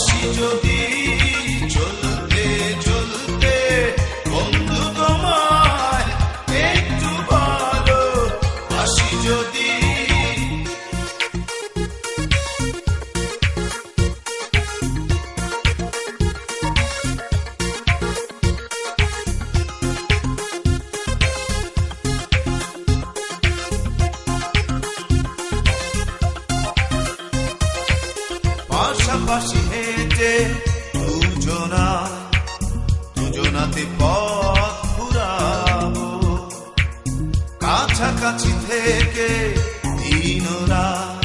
আসি যদি চলতে চলতে বন্ধু তোমায় একটু বলো আসি যদি পাশাপাশি হেঁটে দুজনাতে পথ ঘুরাবো কাছাকাছি থেকে দিন রাত